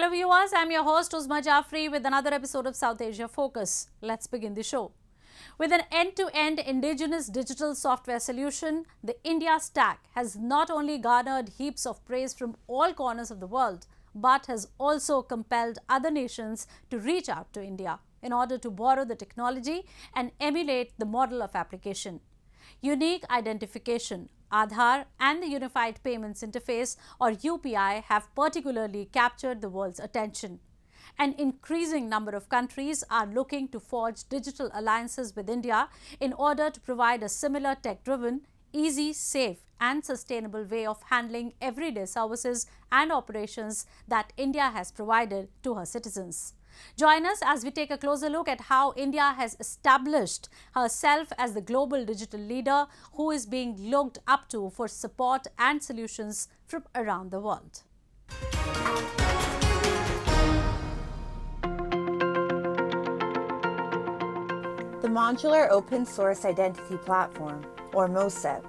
Hello viewers, I'm your host Uzma Jafri with another episode of South Asia Focus. Let's begin the show. With an end-to-end indigenous digital software solution, the India Stack has not only garnered heaps of praise from all corners of the world, but has also compelled other nations to reach out to India in order to borrow the technology and emulate the model of application. Unique identification, Aadhaar and the Unified Payments Interface or UPI have particularly captured the world's attention. An increasing number of countries are looking to forge digital alliances with India in order to provide a similar tech-driven, easy, safe and sustainable way of handling everyday services and operations that India has provided to her citizens. Join us as we take a closer look at how India has established herself as the global digital leader who is being looked up to for support and solutions from around the world. The Modular Open Source Identity Platform, or MOSIP,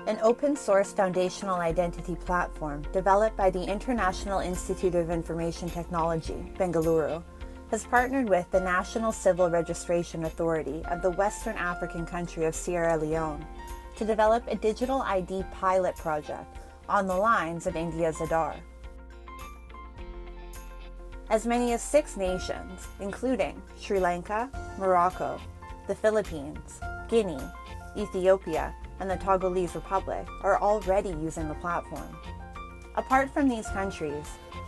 an open-source foundational identity platform developed by the International Institute of Information Technology, Bengaluru, has partnered with the National Civil Registration Authority of the Western African country of Sierra Leone to develop a digital ID pilot project on the lines of India's Aadhaar. As many as 6 nations, including Sri Lanka, Morocco, the Philippines, Guinea, Ethiopia, and the Togolese Republic, are already using the platform. Apart from these countries,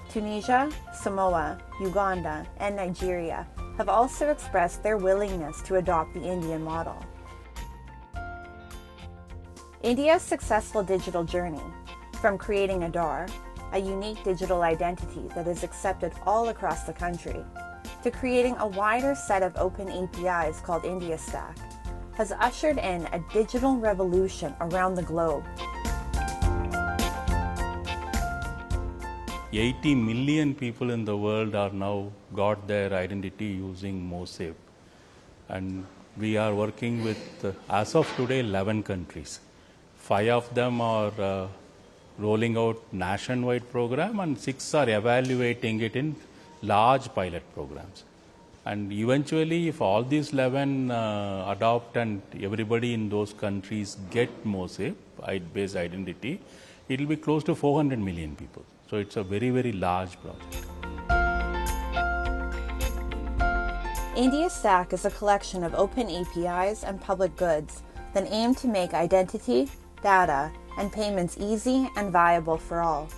Tunisia, Samoa, Uganda, and Nigeria have also expressed their willingness to adopt the Indian model. India's successful digital journey, from creating Aadhaar, a unique digital identity that is accepted all across the country, to creating a wider set of open APIs called India Stack, has ushered in a digital revolution around the globe. 80 million people in the world are now got their identity using MOSIP, and we are working with, as of today, 11 countries. 5 of them are rolling out nationwide program, and 6 are evaluating it in large pilot programs. And eventually, if all these 11 adopt and everybody in those countries get MOSIP-based identity, it will be close to 400 million people. So it's a very, very large project. India Stack is a collection of open APIs and public goods that aim to make identity, data, and payments easy and viable for all.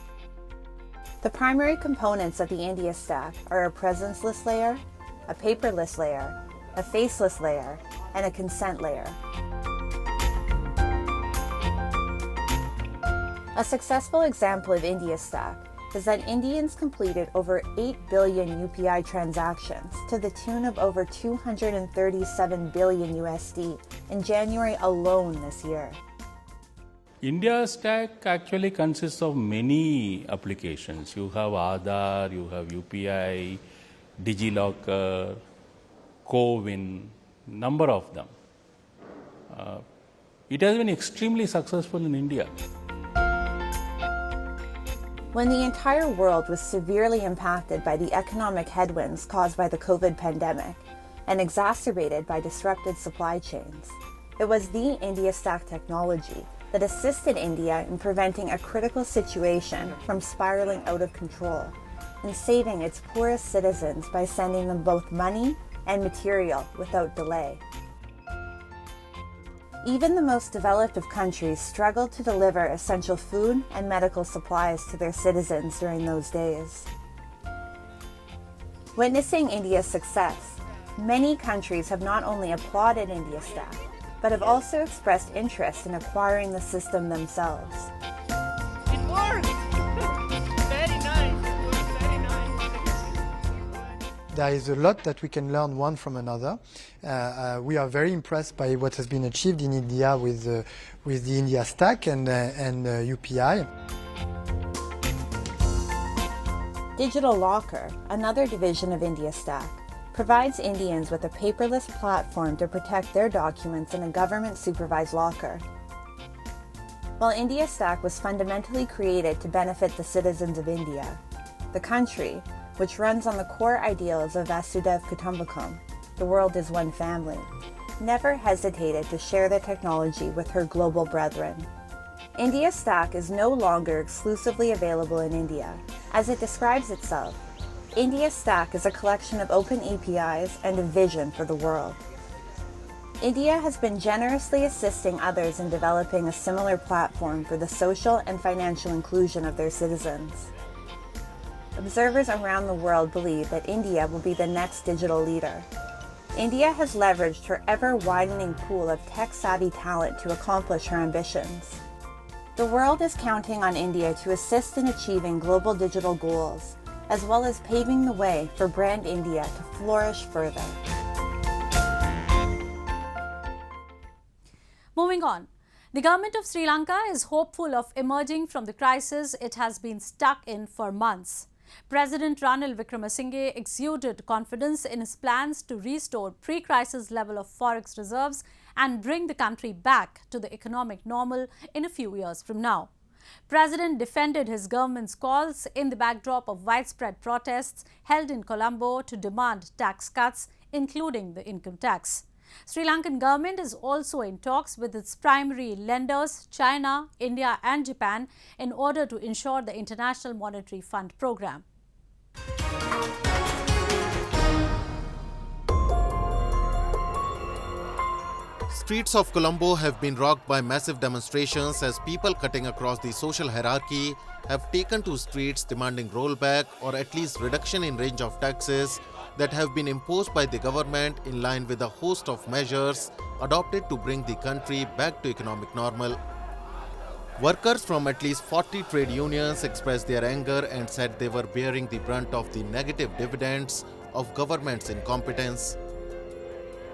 The primary components of the India Stack are a presenceless layer, a paperless layer, a faceless layer, and a consent layer. A successful example of India Stack is that Indians completed over 8 billion UPI transactions to the tune of over 237 billion USD in January alone this year. India Stack actually consists of many applications. You have Aadhaar, you have UPI, DigiLocker, CoWIN, number of them. It has been extremely successful in India. When the entire world was severely impacted by the economic headwinds caused by the COVID pandemic and exacerbated by disrupted supply chains, it was the India Stack technology that assisted India in preventing a critical situation from spiraling out of control and saving its poorest citizens by sending them both money and material without delay. Even the most developed of countries struggled to deliver essential food and medical supplies to their citizens during those days. Witnessing India's success, many countries have not only applauded India Stack, but have also expressed interest in acquiring the system themselves. It worked! Very nice. It was very nice. There is a lot that we can learn one from another. We are very impressed by what has been achieved in India with the India Stack and UPI. Digital Locker, another division of India Stack, provides Indians with a paperless platform to protect their documents in a government-supervised locker. While India Stack was fundamentally created to benefit the citizens of India, the country, which runs on the core ideals of Vasudhaiva Kutumbakam, the world is one family, never hesitated to share the technology with her global brethren. India Stack is no longer exclusively available in India. As it describes itself, India Stack is a collection of open APIs and a vision for the world. India has been generously assisting others in developing a similar platform for the social and financial inclusion of their citizens. Observers around the world believe that India will be the next digital leader. India has leveraged her ever-widening pool of tech-savvy talent to accomplish her ambitions. The world is counting on India to assist in achieving global digital goals, as well as paving the way for Brand India to flourish further. Moving on, the government of Sri Lanka is hopeful of emerging from the crisis it has been stuck in for months. President Ranil Wickremesinghe exuded confidence in his plans to restore pre-crisis level of forex reserves and bring the country back to the economic normal in a few years from now. President defended his government's calls in the backdrop of widespread protests held in Colombo to demand tax cuts, including the income tax. Sri Lankan government is also in talks with its primary lenders, China, India and Japan, in order to ensure the International Monetary Fund program. Streets of Colombo have been rocked by massive demonstrations as people cutting across the social hierarchy have taken to streets demanding rollback or at least reduction in range of taxes that have been imposed by the government in line with a host of measures adopted to bring the country back to economic normal. Workers from at least 40 trade unions expressed their anger and said they were bearing the brunt of the negative dividends of government's incompetence.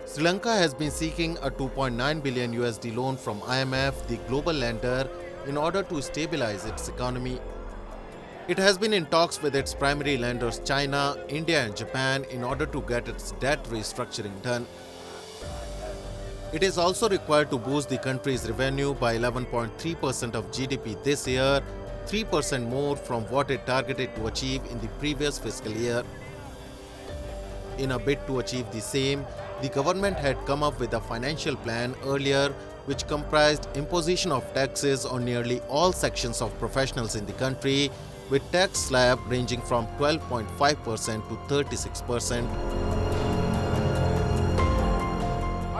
Sri Lanka has been seeking a $2.9 billion USD loan from IMF, the global lender, in order to stabilize its economy. It has been in talks with its primary lenders China, India and Japan in order to get its debt restructuring done. It is also required to boost the country's revenue by 11.3% of GDP this year, 3% more from what it targeted to achieve in the previous fiscal year. In a bid to achieve the same, the government had come up with a financial plan earlier which comprised imposition of taxes on nearly all sections of professionals in the country, with tax slab ranging from 12.5% to 36%.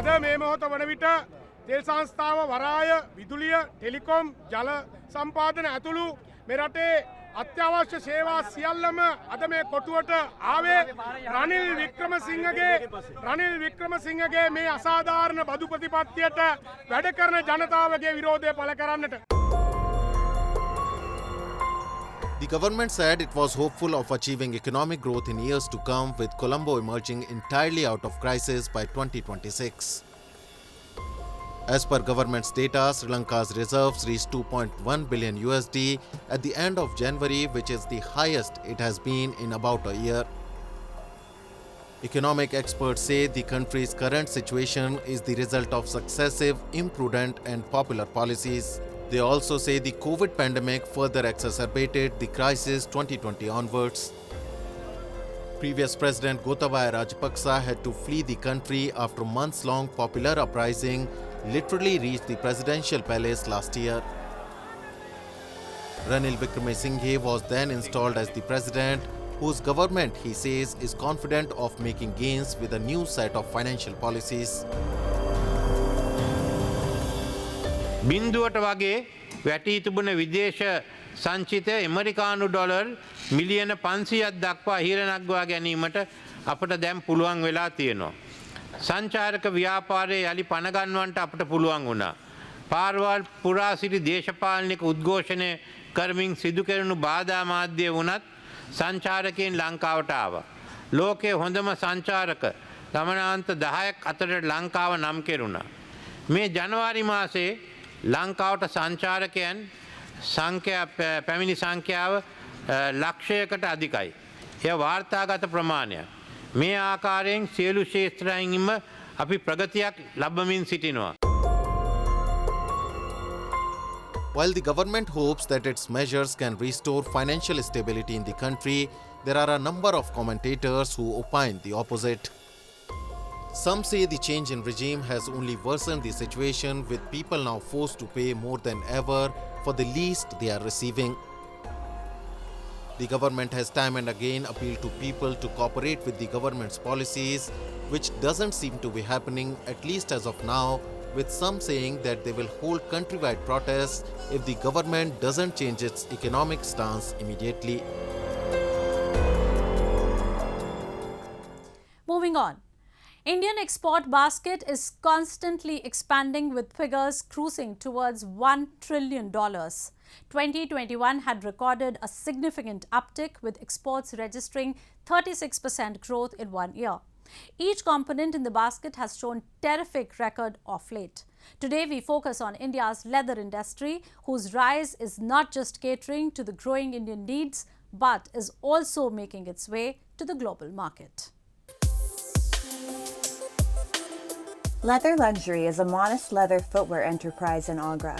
අද මේ මොහොත වන විට තෙල් සංස්ථාව වරාය විදුලිය Telecom ජල සම්පාදන ඇතුළු මේ රටේ අත්‍යවශ්‍ය සේවා සියල්ලම අද මේ කොටුවට ආවේ රනිල් වික්‍රමසිංහගේ මේ අසාධාරණ බදු ප්‍රතිපත්තියට වැඩ කරන ජනතාවගේ විරෝධය පළ කරන්නට. The government said it was hopeful of achieving economic growth in years to come, with Colombo emerging entirely out of crisis by 2026. As per government's data, Sri Lanka's reserves reached 2.1 billion USD at the end of January, which is the highest it has been in about a year. Economic experts say the country's current situation is the result of successive, imprudent and popular policies. They also say the COVID pandemic further exacerbated the crisis 2020 onwards. Previous President Gotabaya Rajapaksa had to flee the country after months-long popular uprising literally reached the presidential palace last year. Ranil Wickremesinghe was then installed as the president, whose government, he says, is confident of making gains with a new set of financial policies. බින්දුවට වගේ වැටී තිබුණ විදේශ සංචිතය ඇමරිකානු dollar මිලියන 500ක් දක්වා ඉහළ නගවා ගැනීමට අපට දැන් පුළුවන් වෙලා තියෙනවා. සංචාරක ව්‍යාපාරයේ යලි පණ ගන්නවන්ට අපට පුළුවන් වුණා. පාරවල් පුරා සිටි දේශපාලනික උද්ඝෝෂණය කරමින් සිදු කෙරෙනු බාධා මාධ්‍ය වුණත් සංචාරකයන් ලංකාවට ආවා. ලෝකයේ හොඳම සංචාරක ගමනාන්ත 10ක් අතරට ලංකාව නම් කෙරුණා. මේ ජනවාරි මාසයේ ලංකාවට සංචාරකයන් සංඛ්‍යා පැමිණි සංඛ්‍යාව ලක්ෂයකට අධිකයි. එය වාර්තාගත ප්‍රමාණයක්. මේ ආකාරයෙන් සියලු ක්ෂේත්‍රයන්ම අපි ප්‍රගතියක් ලබමින් සිටිනවා. While the government hopes that its measures can restore financial stability in the country, there are a number of commentators who opine the opposite. Some say the change in regime has only worsened the situation, with people now forced to pay more than ever for the least they are receiving. The government has time and again appealed to people to cooperate with the government's policies, which doesn't seem to be happening, at least as of now, with some saying that they will hold countrywide protests if the government doesn't change its economic stance immediately. Moving on. Indian export basket is constantly expanding, with figures cruising towards $1 trillion. 2021 had recorded a significant uptick, with exports registering 36% growth in 1 year. Each component in the basket has shown terrific record of late. Today we focus on India's leather industry, whose rise is not just catering to the growing Indian needs, but is also making its way to the global market. Leather Luxury is a modest leather footwear enterprise in Agra,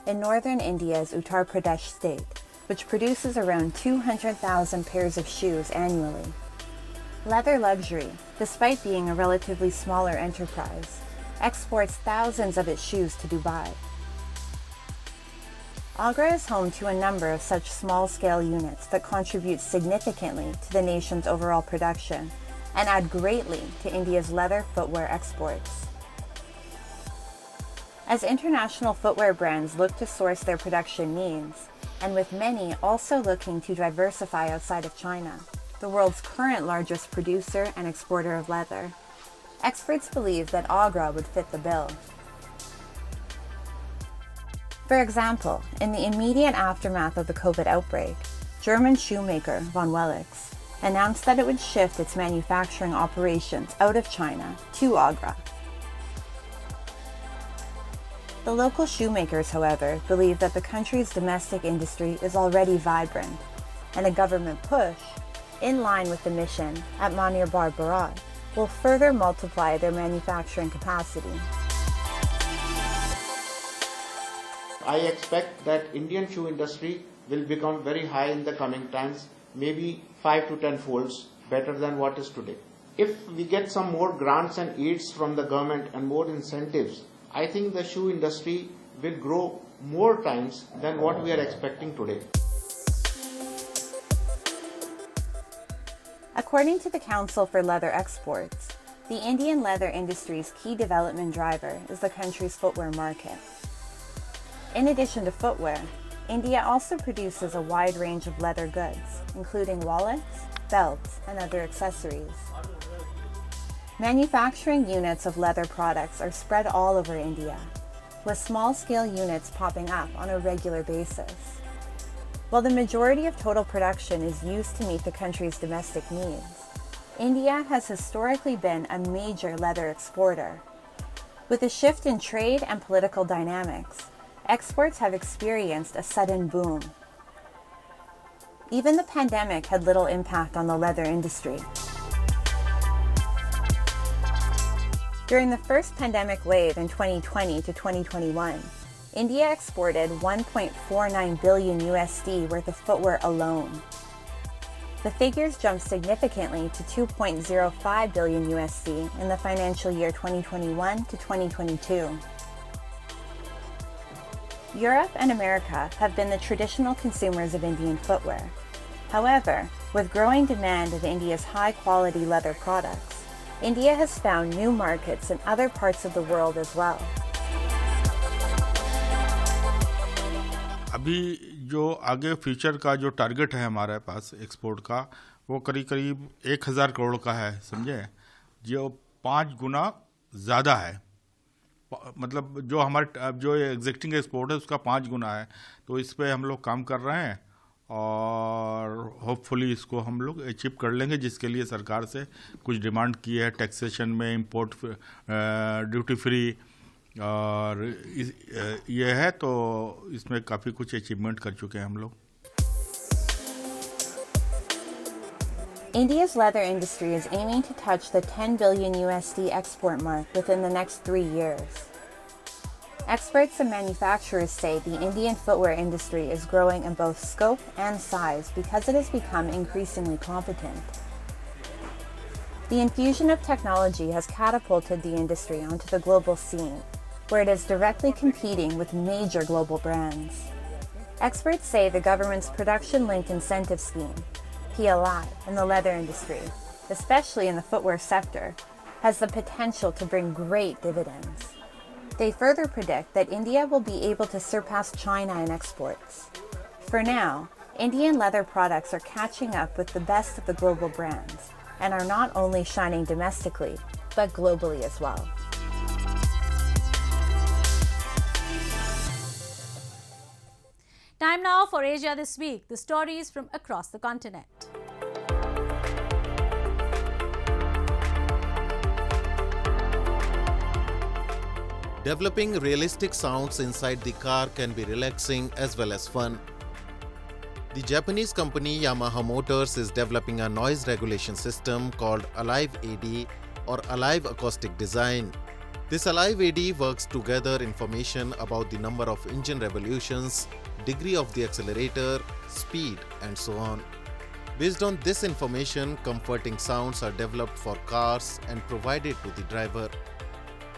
in northern India's Uttar Pradesh state, which produces around 200,000 pairs of shoes annually. Leather Luxury, despite being a relatively smaller enterprise, exports thousands of its shoes to Dubai. Agra is home to a number of such small-scale units that contribute significantly to the nation's overall production and add greatly to India's leather footwear exports. As international footwear brands look to source their production needs, and with many also looking to diversify outside of China, the world's current largest producer and exporter of leather, experts believe that Agra would fit the bill. For example, in the immediate aftermath of the COVID outbreak, German shoemaker Von Wellix announced that it would shift its manufacturing operations out of China to Agra. The local shoemakers, however, believe that the country's domestic industry is already vibrant, and a government push, in line with the mission at Manirbar Bharat, will further multiply their manufacturing capacity. I expect that Indian shoe industry will become very high in the coming times, maybe 5 to 10 folds better than what is today. If we get some more grants and aids from the government and more incentives, I think the shoe industry will grow more times than what we are expecting today. According to the Council for Leather Exports, the Indian leather industry's key development driver is the country's footwear market. In addition to footwear, India also produces a wide range of leather goods, including wallets, belts, and other accessories. Manufacturing units of leather products are spread all over India, with small-scale units popping up on a regular basis. While the majority of total production is used to meet the country's domestic needs, India has historically been a major leather exporter. With a shift in trade and political dynamics, exports have experienced a sudden boom. Even the pandemic had little impact on the leather industry. During the first pandemic wave in 2020 to 2021, India exported $1.49 billion USD worth of footwear alone. The figures jumped significantly to $2.05 billion USD in the financial year 2021 to 2022. Europe and America have been the traditional consumers of Indian footwear. However, with growing demand of India's high-quality leather products, India has found new markets in other parts of the world as well. अभी जो आगे future का जो target है हमारे पास export का, वो करीब करीब 1000 करोड़ का है, समझे, जो 5 गुना ज़्यादा है. मतलब जो हमारे जो एग्जिस्टिंग एक्सपोर्ट है उसका 5 गुना है. तो इस पे हम लोग काम कर रहे हैं और होपफुली इसको हम लोग अचीव कर लेंगे, जिसके लिए सरकार से कुछ डिमांड की है, टैक्सेशन में इंपोर्ट ड्यूटी फ्री और ये है, तो इसमें काफ़ी कुछ अचीवमेंट कर चुके हैं हम लोग. India's leather industry is aiming to touch the $10 billion USD export mark within the next 3 years. Experts and manufacturers say the Indian footwear industry is growing in both scope and size because it has become increasingly competent. The infusion of technology has catapulted the industry onto the global scene, where it is directly competing with major global brands. Experts say the government's production-linked incentive scheme, PLI, in the leather industry, especially in the footwear sector, has the potential to bring great dividends. They further predict that India will be able to surpass China in exports. For now, Indian leather products are catching up with the best of the global brands and are not only shining domestically, but globally as well. Time now for Asia This Week, the stories from across the continent. Developing realistic sounds inside the car can be relaxing as well as fun. The Japanese company Yamaha Motors is developing a noise regulation system called Alive AD or Alive Acoustic Design. This Alive AD works to gather information about the number of engine revolutions, degree of the accelerator, speed, and so on. Based on this information, comforting sounds are developed for cars and provided to the driver.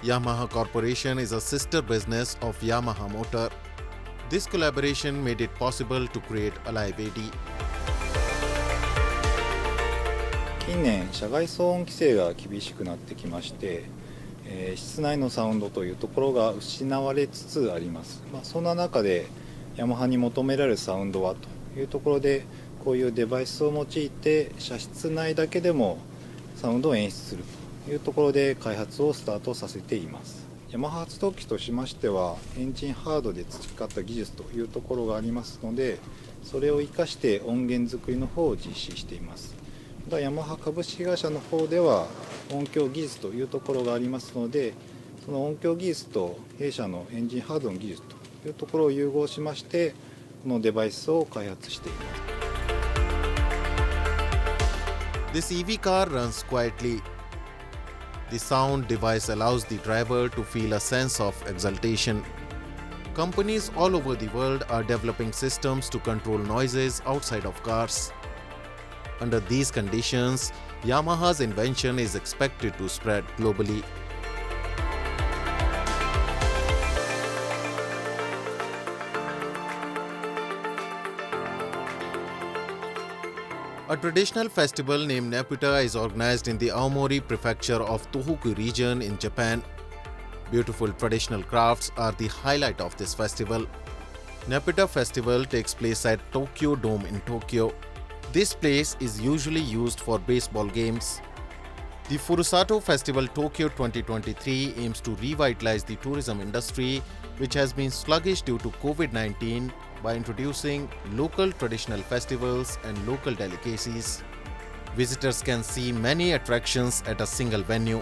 Yamaha Corporation is a sister business of Yamaha Motor. This collaboration made it possible to create Alive AD. 近年、車外騒音規制が厳しくなってきまして、室内のサウンドというところが失われつつあります。そんな中で、ヤマハに求められるサウンドはというところで、こういうデバイスを用いて、車室内だけでもサウンドを演出するというところで開発をスタートさせています。ヤマハ発動機としましてはエンジンハードで培った技術というところがありますので、それを生かして音源作りの方を実施しています。またヤマハ株式会社の方では音響技術というところがありますので、その音響技術と弊社のエンジンハードの技術というところを融合しましてこのデバイスを開発しています。 This EV car runs quietly. The sound device allows the driver to feel a sense of exultation. Companies all over the world are developing systems to control noises outside of cars. Under these conditions, Yamaha's invention is expected to spread globally. A traditional festival named Nepeta is organized in the Aomori prefecture of Tohoku region in Japan. Beautiful traditional crafts are the highlight of this festival. Nepeta festival takes place at Tokyo Dome in Tokyo. This place is usually used for baseball games. The Furusato Festival Tokyo 2023 aims to revitalize the tourism industry, which has been sluggish due to COVID-19, by introducing local traditional festivals and local delicacies. Visitors can see many attractions at a single venue.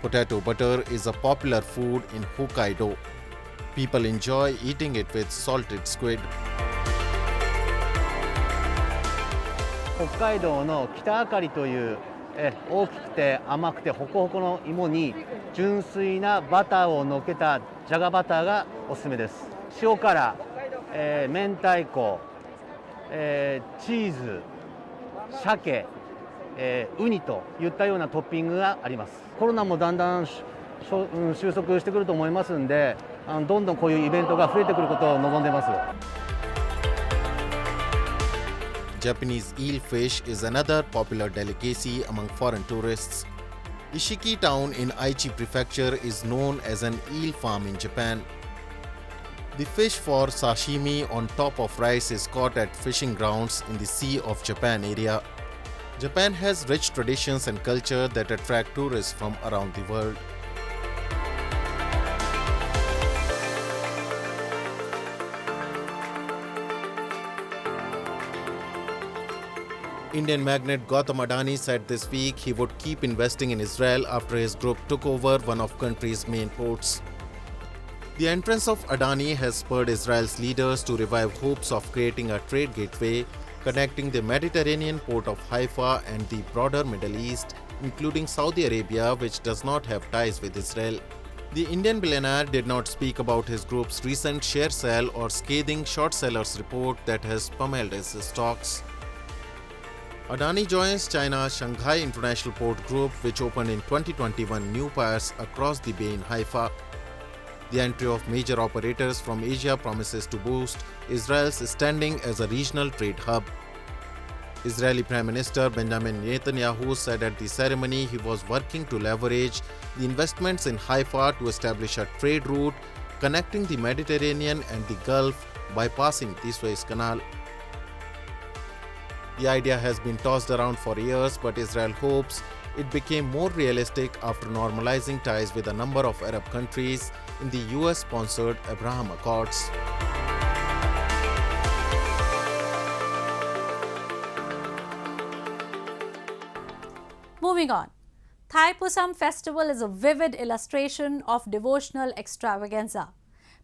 Potato butter is a popular food in Hokkaido. People enjoy eating it with salted squid. 北海道の北あかりという大きくて甘くてホコホコの芋に純粋なバターをのっけたじゃがバターがおすすめです。塩辛、明太子、チーズ、鮭、ウニといったようなトッピングがあります。コロナもだんだん収束してくると思いますんで、どんどんこういうイベントが増えてくることを望んでいます。Japanese eel fish is another popular delicacy among foreign tourists. Ishiki town in Aichi prefecture is known as an eel farm in Japan. The fish for sashimi on top of rice is caught at fishing grounds in the Sea of Japan area. Japan has rich traditions and culture that attract tourists from around the world. Indian magnate Gautam Adani said this week he would keep investing in Israel after his group took over one of country's main ports. The entrance of Adani has spurred Israel's leaders to revive hopes of creating a trade gateway connecting the Mediterranean port of Haifa and the broader Middle East, including Saudi Arabia, which does not have ties with Israel. The Indian billionaire did not speak about his group's recent share sale or scathing short sellers report that has pummeled its stocks. Adani joins China's Shanghai International Port Group, which opened in 2021 new piers across the bay in Haifa. The entry of major operators from Asia promises to boost Israel's standing as a regional trade hub. Israeli Prime Minister Benjamin Netanyahu said at the ceremony he was working to leverage the investments in Haifa to establish a trade route connecting the Mediterranean and the Gulf bypassing the Suez Canal. The idea has been tossed around for years, but Israel hopes it became more realistic after normalizing ties with a number of Arab countries in the US-sponsored Abraham Accords. Moving on. Thaipusam festival is a vivid illustration of devotional extravaganza.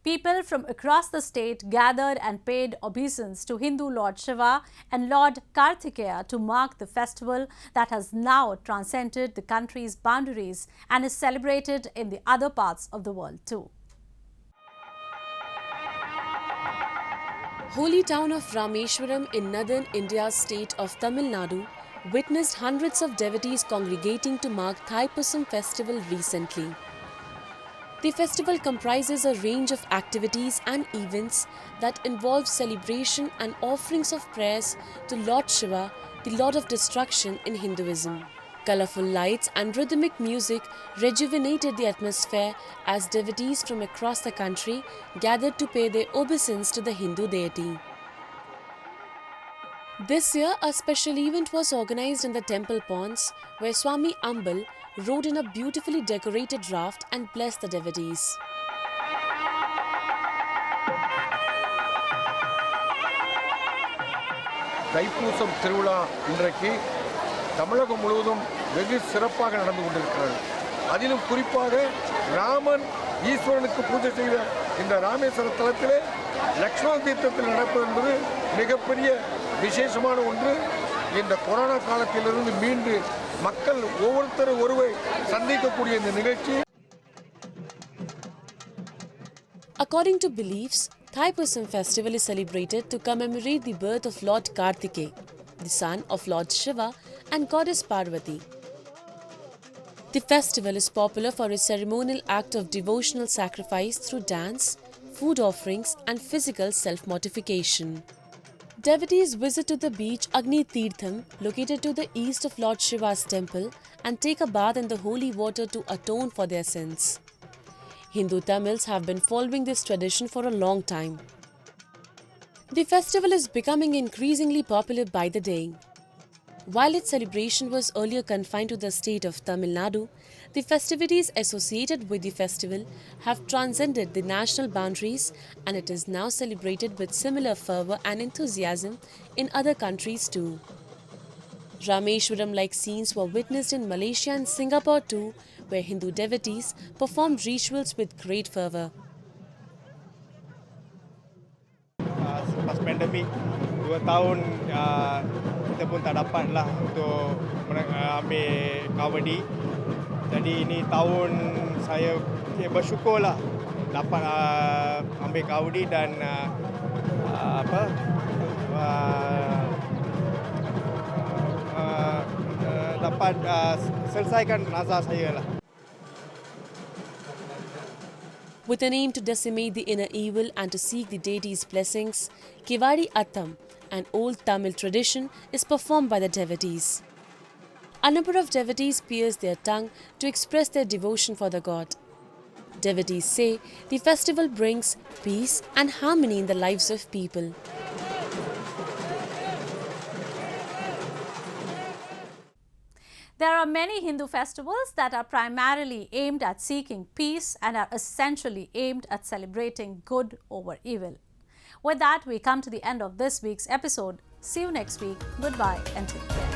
People from across the state gathered and paid obeisance to Hindu Lord Shiva and Lord Kartikeya to mark the festival that has now transcended the country's boundaries and is celebrated in the other parts of the world too. Holy town of Rameshwaram in northern India's state of Tamil Nadu witnessed hundreds of devotees congregating to mark Thaipusam festival recently. The festival comprises a range of activities and events that involve celebration and offerings of prayers to Lord Shiva, the Lord of Destruction in Hinduism. Colorful lights and rhythmic music rejuvenated the atmosphere as devotees from across the country gathered to pay their obeisance to the Hindu deity. This year, a special event was organized in the temple ponds, where Swami Ambal rode in a beautifully decorated raft and blessed the devotees. Thaipusam திருவிழா இன்றைக்கு தமிழகம் முழுவதும் வெகு சிறப்பாக நடந்து கொண்டிருக்கிறது. அதிலும் குறிப்பாக ராமன் ஈஸ்வரனுக்கு பூஜை செய்த இந்த ராமேஸ்வர தலத்திலே லக்ஷ்மண தீர்த்தத்தில் நடப்பது என்பது மிகப்பெரிய விசேஷமான ஒன்று. இந்த கொரோனா காலத்திலிருந்து மீண்டு மக்கள் ஒவ்வொருத்தரும் ஒருவரை சந்திக்கக்கூடிய இந்த நிகழ்ச்சி. According to beliefs, Thaipusam festival is celebrated to commemorate the birth of Lord Kartikeya, the son of Lord Shiva and goddess Parvati. The festival is popular for its ceremonial act of devotional sacrifice through dance, food offerings and physical self-mortification. Devotees visit to the beach Agni Tirtham, located to the east of Lord Shiva's temple, and take a bath in the holy water to atone for their sins. Hindu Tamils have been following this tradition for a long time. The festival is becoming increasingly popular by the day. While its celebration was earlier confined to the state of Tamil Nadu, the festivities associated with the festival have transcended the national boundaries, and it is now celebrated with similar fervour and enthusiasm in other countries too. Rameshwaram-like scenes were witnessed in Malaysia and Singapore too, where Hindu devotees performed rituals with great fervour. Pas pandemik 2 tahun kita pun tak dapatlah untuk ambil kawadi. Jadi ini tahun saya bersyukurlah dapat ambil kawadi dan dapat selesaikan nazar saya lah. With an aim to decimate the inner evil and to seek the deity's blessings, Kivadi Attam, an old Tamil tradition, is performed by the devotees. A number of devotees pierce their tongue to express their devotion for the god. Devotees say the festival brings peace and harmony in the lives of people. There are many Hindu festivals that are primarily aimed at seeking peace and are essentially aimed at celebrating good over evil. With that, we come to the end of this week's episode. See you next week. Goodbye and take care.